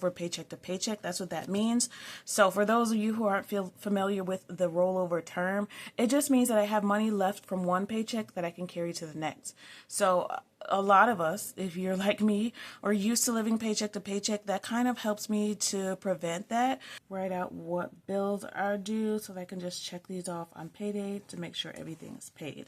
for paycheck to paycheck. That's what that means. So for those of you who aren't familiar with the rollover term, it just means that I have money left from one paycheck that I can carry to the next. So a lot of us, if you're like me, are used to living paycheck to paycheck. That kind of helps me to prevent that. Write out what bills are due so that I can just check these off on payday to make sure everything is paid.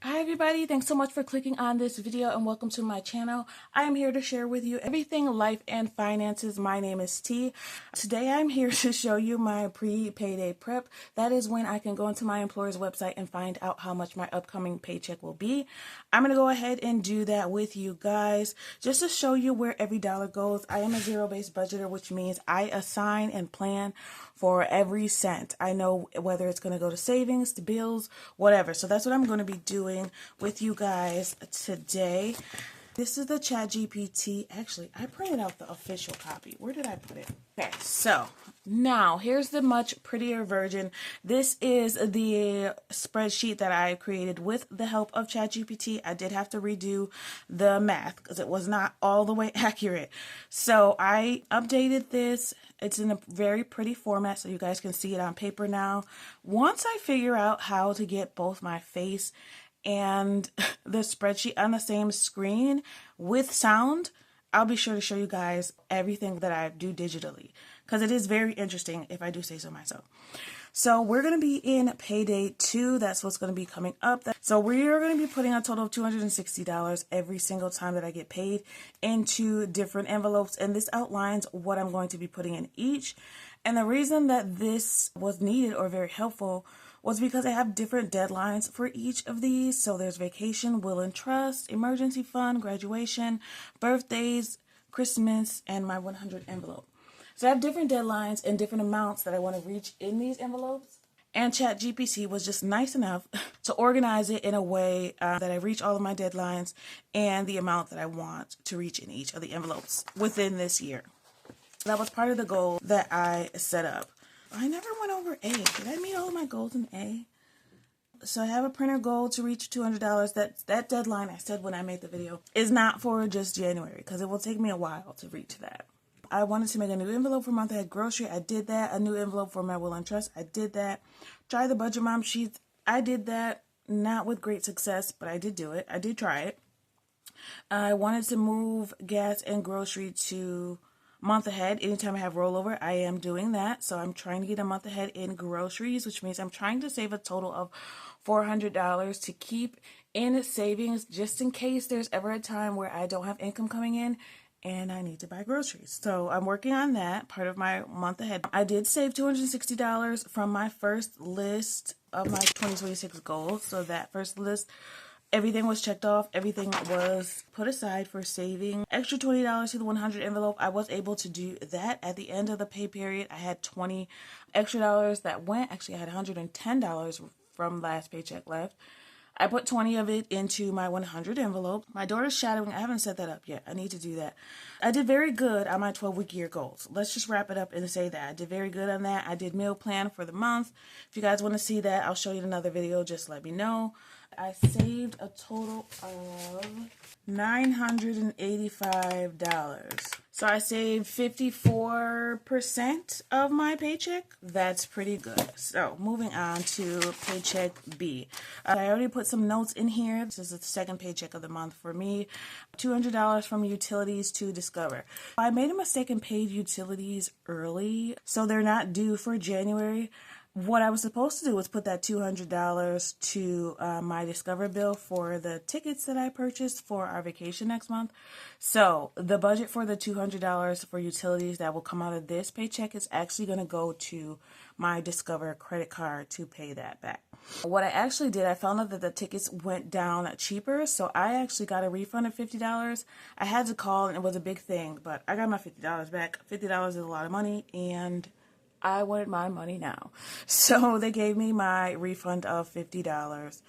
Hi everybody, thanks so much for clicking on this video and welcome to my channel. I am here to share with you everything life and finances. My name is T. Today I'm here to show you my pre-payday prep. That is when I can go into my employer's website and find out how much my upcoming paycheck will be. I'm going to go ahead and do that with you guys just to show you where every dollar goes. I am a zero-based budgeter, which means I assign and plan for every cent. I know whether it's going to go to savings, to bills, whatever. So that's what I'm going to be doing with you guys today. This is the ChatGPT. Actually, I printed out the official copy. Where did I put it? Okay, so now here's the much prettier version. This is the spreadsheet that I created with the help of ChatGPT. I did have to redo the math because it was not all the way accurate. So I updated this. It's in a very pretty format so you guys can see it on paper now. Once I figure out how to get both my face and the spreadsheet on the same screen with sound, I'll be sure to show you guys everything that I do digitally because it is very interesting if I do say so myself. So we're going to be in payday 2. That's what's going to be coming up. So we're going to be putting a total of $260 every single time that I get paid into different envelopes. And this outlines what I'm going to be putting in each. And the reason that this was needed or very helpful was because I have different deadlines for each of these. So there's vacation, will and trust, emergency fund, graduation, birthdays, Christmas, and my 100 envelope. So I have different deadlines and different amounts that I want to reach in these envelopes. And ChatGPT was just nice enough to organize it in a way that I reach all of my deadlines and the amount that I want to reach in each of the envelopes within this year. That was part of the goal that I set up. I never went over A. Did I meet all of my goals in A? So I have a printer goal to reach $200. That deadline I said when I made the video is not for just January because it will take me a while to reach that. I wanted to make a new envelope for month ahead grocery. I did that. A new envelope for my will and trust. I did that. Try the budget mom sheets. I did that. Not with great success, but I did do it. I did try it. I wanted to move gas and grocery to month ahead. Anytime I have rollover, I am doing that. So I'm trying to get a month ahead in groceries, which means I'm trying to save a total of $400 to keep in savings just in case there's ever a time where I don't have income coming in and I need to buy groceries. So I'm working on that, part of my month ahead. I did save $260 from my first list of my 2026 goals. So that first list, everything was checked off. Everything was put aside for saving. Extra $20 to the 100 envelope. I was able to do that at the end of the pay period. I had $20 extra dollars that went. Actually, I had $110 from last paycheck left. I put 20 of it into my 100 envelope. My daughter's shadowing. I haven't set that up yet. I need to do that. I did very good on my 12-week year goals. Let's just wrap it up and say that. I did very good on that. I did meal plan for the month. If you guys want to see that, I'll show you in another video. Just let me know. I saved a total of $985. So I saved 54% of my paycheck. That's pretty good. So moving on to paycheck B. I already put some notes in here. This is the second paycheck of the month for me. $200 from utilities to Discover. I made a mistake and paid utilities early, so they're not due for January. What I was supposed to do was put that $200 to my Discover bill for the tickets that I purchased for our vacation next month. So the budget for the $200 for utilities that will come out of this paycheck is actually going to go to my Discover credit card to pay that back. What I actually did, I found out that the tickets went down cheaper, so I actually got a refund of $50. I had to call and it was a big thing, but I got my $50 back. $50 is a lot of money and I wanted my money now. So they gave me my refund of $50.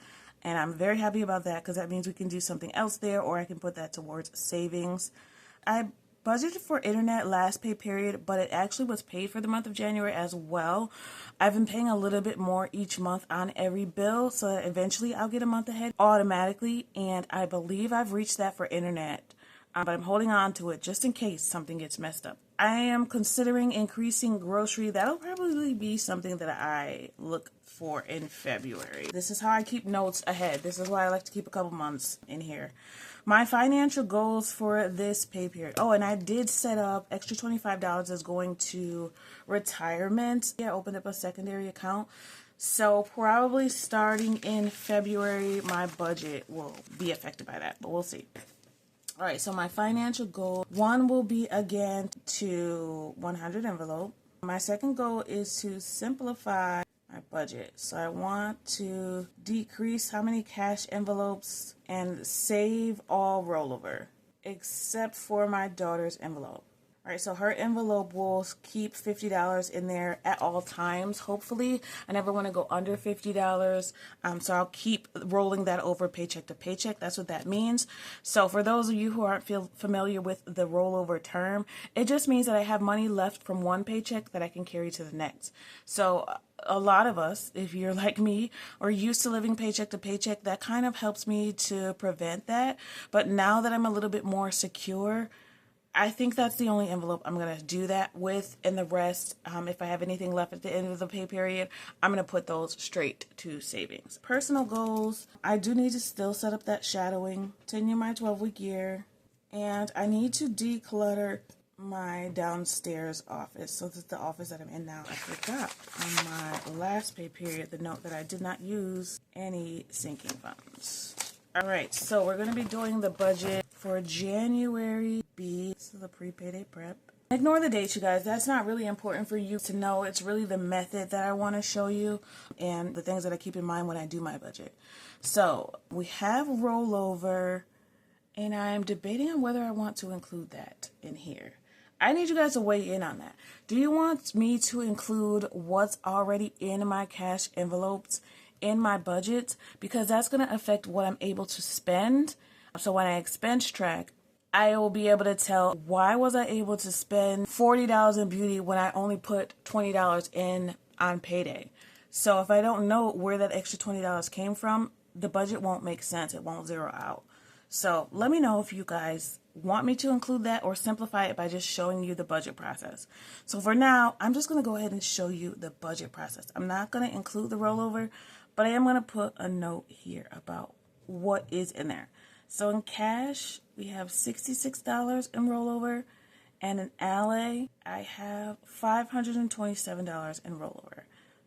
And I'm very happy about that because that means we can do something else there or I can put that towards savings. I budgeted for internet last pay period, but it actually was paid for the month of January as well. I've been paying a little bit more each month on every bill, so that eventually I'll get a month ahead automatically. And I believe I've reached that for internet but I'm holding on to it just in case something gets messed up. I am considering increasing grocery. That'll probably be something that I look for in February. This is how I keep notes ahead. This is why I like to keep a couple months in here. My financial goals for this pay period. Oh, and I did set up extra $25 is going to retirement. Yeah, I opened up a secondary account. So probably starting in February, my budget will be affected by that, but we'll see. All right, so my financial goal, one will be again to 100 envelope. My second goal is to simplify my budget. So I want to decrease how many cash envelopes and save all rollover, except for my daughter's envelope. All right, so her envelope will keep $50 in there at all times, hopefully. I never want to go under $50, so I'll keep rolling that over paycheck to paycheck. That's what that means. So for those of you who aren't familiar with the rollover term, it just means that I have money left from one paycheck that I can carry to the next. So a lot of us, if you're like me, are used to living paycheck to paycheck. That kind of helps me to prevent that. But now that I'm a little bit more secure, I think that's the only envelope I'm going to do that with, and the rest, if I have anything left at the end of the pay period, I'm going to put those straight to savings. Personal goals, I do need to still set up that shadowing, continue my 12-week year, and I need to declutter my downstairs office. So this is the office that I'm in now. I forgot on my last pay period the note that I did not use any sinking funds. All right, so we're going to be doing the budget for January B. This is a pre-payday prep. Ignore the dates, you guys. That's not really important for you to know. It's really the method that I want to show you and the things that I keep in mind when I do my budget. So we have rollover, and I'm debating on whether I want to include that in here. I need you guys to weigh in on that. Do you want me to include what's already in my cash envelopes in my budget? Because that's going to affect what I'm able to spend. So when I expense track, I will be able to tell why was I able to spend $40 in beauty when I only put $20 in on payday. So if I don't know where that extra $20 came from, the budget won't make sense. It won't zero out. So let me know if you guys want me to include that or simplify it by just showing you the budget process. So for now, I'm just going to go ahead and show you the budget process. I'm not going to include the rollover, but I am going to put a note here about what is in there. So in cash, we have $66 in rollover, and in Ally, I have $527 in rollover.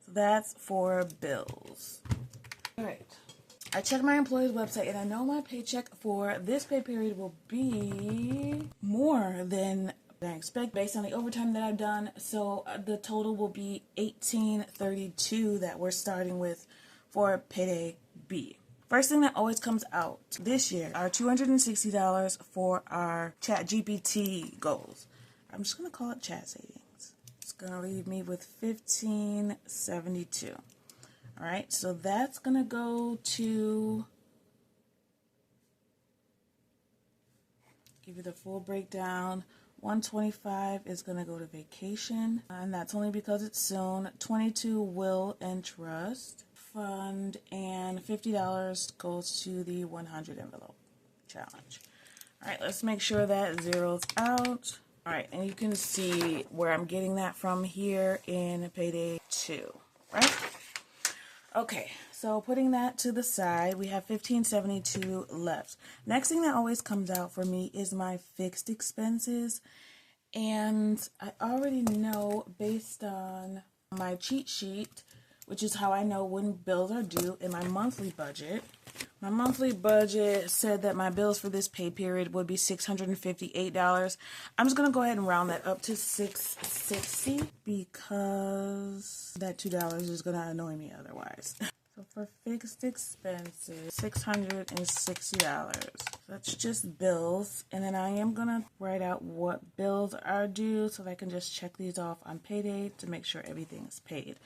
So that's for bills. All right. I checked my employer's website, and I know my paycheck for this pay period will be more than I expect based on the overtime that I've done. So the total will be $1,832 that we're starting with for payday B. First thing that always comes out this year are $260 for our Chat GPT goals. I'm just going to call it chat savings. It's going to leave me with $1,572. All right, so that's going to go to, give you the full breakdown. $125 is going to go to vacation, and that's only because it's soon. $22 will and trust fund, and $50 goes to the 100 envelope challenge. All right, let's make sure that zeroes out. All right, and you can see where I'm getting that from here in payday 2, right? Okay, so putting that to the side, we have $1,572 left. Next thing that always comes out for me is my fixed expenses. And I already know based on my cheat sheet, which is how I know when bills are due in my monthly budget. My monthly budget said that my bills for this pay period would be $658. I'm just going to go ahead and round that up to $660 because that $2 is going to annoy me otherwise. So for fixed expenses, $660. That's just bills. And then I am going to write out what bills are due so that I can just check these off on payday to make sure everything is paid.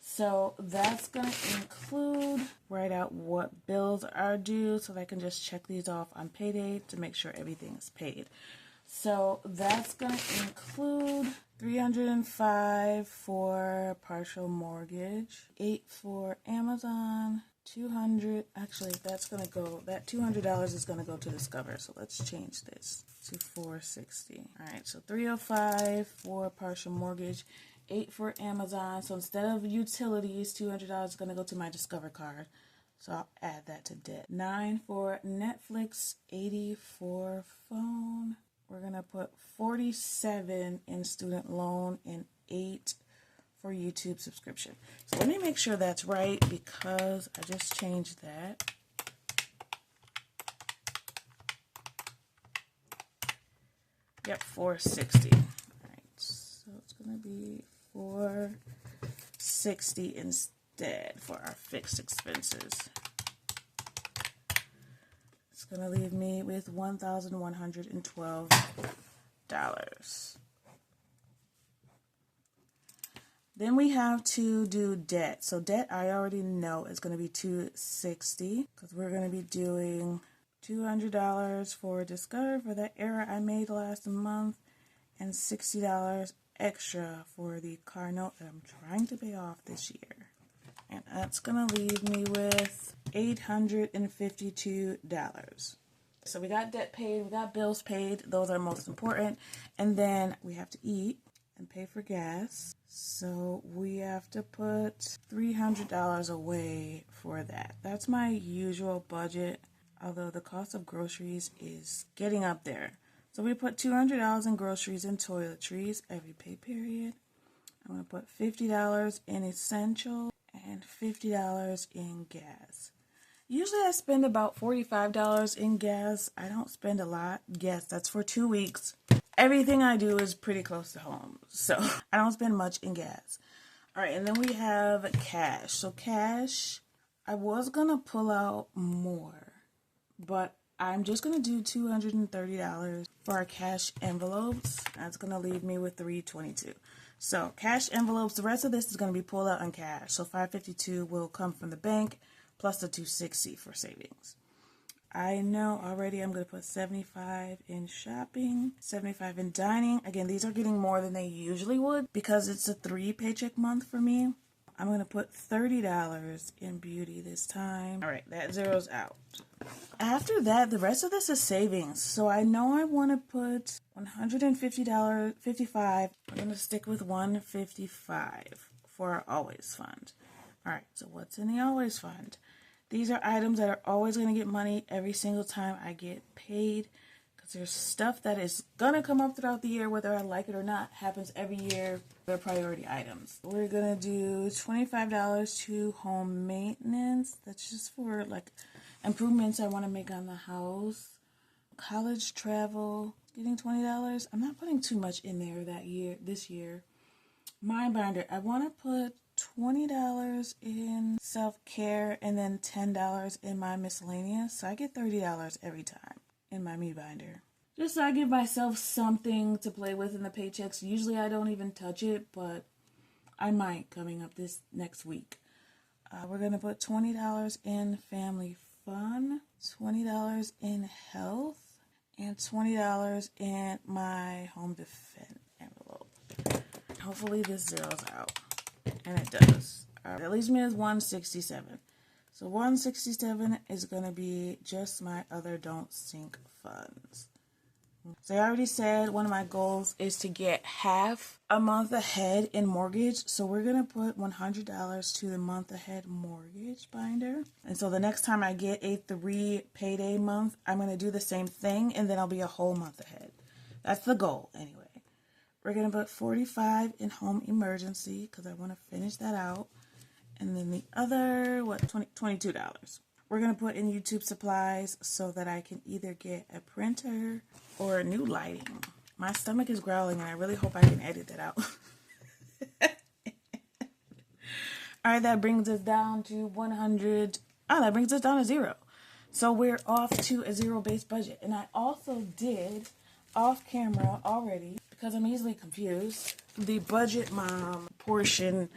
So that's going to include, write out what bills are due so that I can just check these off on payday to make sure everything is paid. So that's going to include $305 for partial mortgage, $8 for Amazon, 200, actually that's gonna go, that $200 is gonna go to Discover, so let's change this to 460. All right, so 305 for partial mortgage, 8 for Amazon. So instead of utilities, $200 is gonna go to my Discover card. So I'll add that to debt. 9 for Netflix, 80 for phone. We're gonna put 47 in student loan and 8 for YouTube subscription. So let me make sure that's right because I just changed that. Yep, 460. All right, so it's gonna be 460 instead for our fixed expenses. It's gonna leave me with $1,112. Then we have to do debt. So debt I already know is going to be $260 because we're going to be doing $200 for Discover for that error I made last month and $60 extra for the car note that I'm trying to pay off this year. And that's going to leave me with $852. So we got debt paid, we got bills paid. Those are most important. And then we have to eat and pay for gas. So we have to put $300 away for that. That's my usual budget, although the cost of groceries is getting up there. So we put $200 in groceries and toiletries every pay period. I'm going to put $50 in essential and $50 in gas. Usually I spend about $45 in gas. I don't spend a lot. Yes, that's for 2 weeks. Everything I do is pretty close to home, so I don't spend much in gas. All right, and then we have cash. So cash, I was going to pull out more, but I'm just going to do $230 for our cash envelopes. That's going to leave me with $322. So cash envelopes, the rest of this is going to be pulled out in cash. So $552 will come from the bank plus the $260 for savings. I know already I'm going to put $75 in shopping, $75 in dining. Again, these are getting more than they usually would because it's a 3 paycheck month for me. I'm going to put $30 in beauty this time. All right, that zeroes out. After that, the rest of this is savings. So I know I want to put $150, $55. We're going to stick with $155 for our Always Fund. All right, so what's in the Always Fund? These are items that are always going to get money every single time I get paid because there's stuff that is going to come up throughout the year, whether I like it or not. Happens every year. They're priority items. We're going to do $25 to home maintenance. That's just for like improvements I want to make on the house. College travel, getting $20. I'm not putting too much in there this year. My binder, I want to put $20 in self-care and then $10 in my miscellaneous. So I get $30 every time in my me binder. Just so I give myself something to play with in the paychecks. Usually I don't even touch it, but I might coming up this next week. We're going to put $20 in family fun, $20 in health, and $20 in my home defense envelope. Hopefully this zeroes out. And it does. That leaves me with $167. So $167 is going to be just my other don't sink funds. So I already said one of my goals is to get half a month ahead in mortgage. So we're going to put $100 to the month ahead mortgage binder. And so the next time I get a 3 payday month, I'm going to do the same thing and then I'll be a whole month ahead. That's the goal anyway. We're going to put $45 in home emergency because I want to finish that out. And then the other, $22. We're going to put in YouTube supplies so that I can either get a printer or a new lighting. My stomach is growling and I really hope I can edit that out. All right, that brings us down to 100. Oh, that brings us down to 0. So we're off to a zero-based budget. And I also did off camera already, because I'm easily confused, the budget mom portion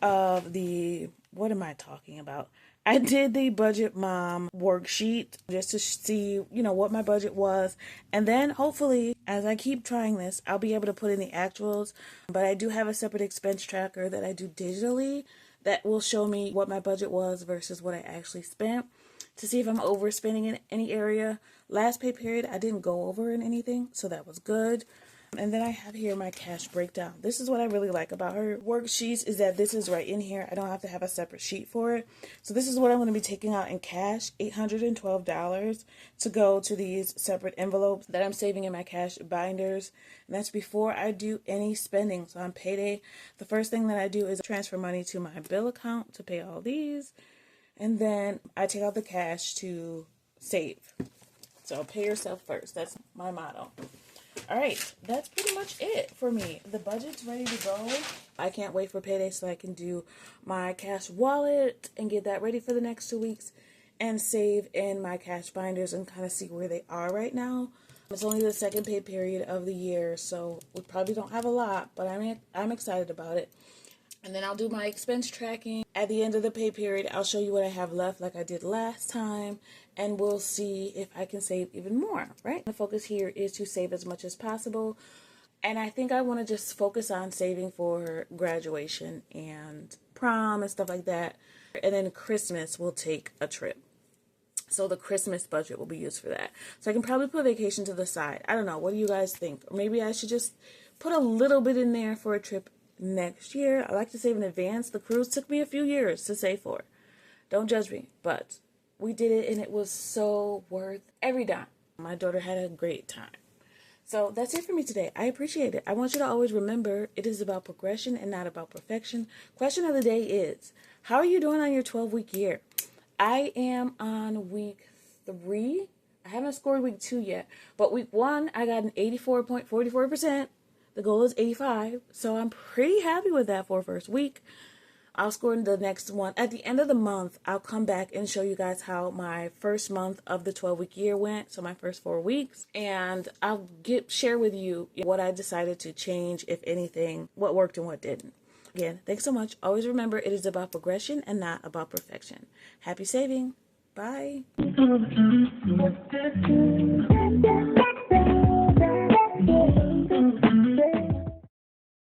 of the, what am I talking about? I did the budget mom worksheet just to see, what my budget was. And then hopefully, as I keep trying this, I'll be able to put in the actuals. But I do have a separate expense tracker that I do digitally That will show me what my budget was versus what I actually spent to see if I'm overspending in any area. Last pay period, I didn't go over in anything, so that was good. And then I have here my cash breakdown. This is what I really like about her worksheets, is that this is right in here. I don't have to have a separate sheet for it. So this is what I'm going to be taking out in cash, $812 to go to these separate envelopes that I'm saving in my cash binders. And that's before I do any spending. So on payday, the first thing that I do is transfer money to my bill account to pay all these. And then I take out the cash to save. So pay yourself first. That's my motto. All right, that's pretty much it for me. The budget's ready to go. I can't wait for payday so I can do my cash wallet and get that ready for the next 2 weeks and save in my cash binders and kind of see where they are right now. It's only the second pay period of the year, so we probably don't have a lot, but I'm excited about it. And then I'll do my expense tracking. At the end of the pay period, I'll show you what I have left like I did last time, and we'll see if I can save even more, right? The focus here is to save as much as possible. And I think I want to just focus on saving for graduation and prom and stuff like that. And then Christmas, we'll take a trip. So the Christmas budget will be used for that. So I can probably put vacation to the side. I don't know. What do you guys think? Or maybe I should just put a little bit in there for a trip next year. I like to save in advance. The cruise took me a few years to save for. Don't judge me, but we did it and it was so worth every dime. My daughter had a great time. So that's it for me today. I appreciate it. I want you to always remember it is about progression and not about perfection. Question of the day is, how are you doing on your 12-week year? I am on week 3. I haven't scored week 2 yet, but week 1 I got an 84.44%. The goal is 85, so I'm pretty happy with that for first week. I'll score in the next one. At the end of the month, I'll come back and show you guys how my first month of the 12-week year went, so my first 4 weeks. And I'll share with you what I decided to change, if anything, what worked and what didn't. Again, thanks so much. Always remember, it is about progression and not about perfection. Happy saving. Bye.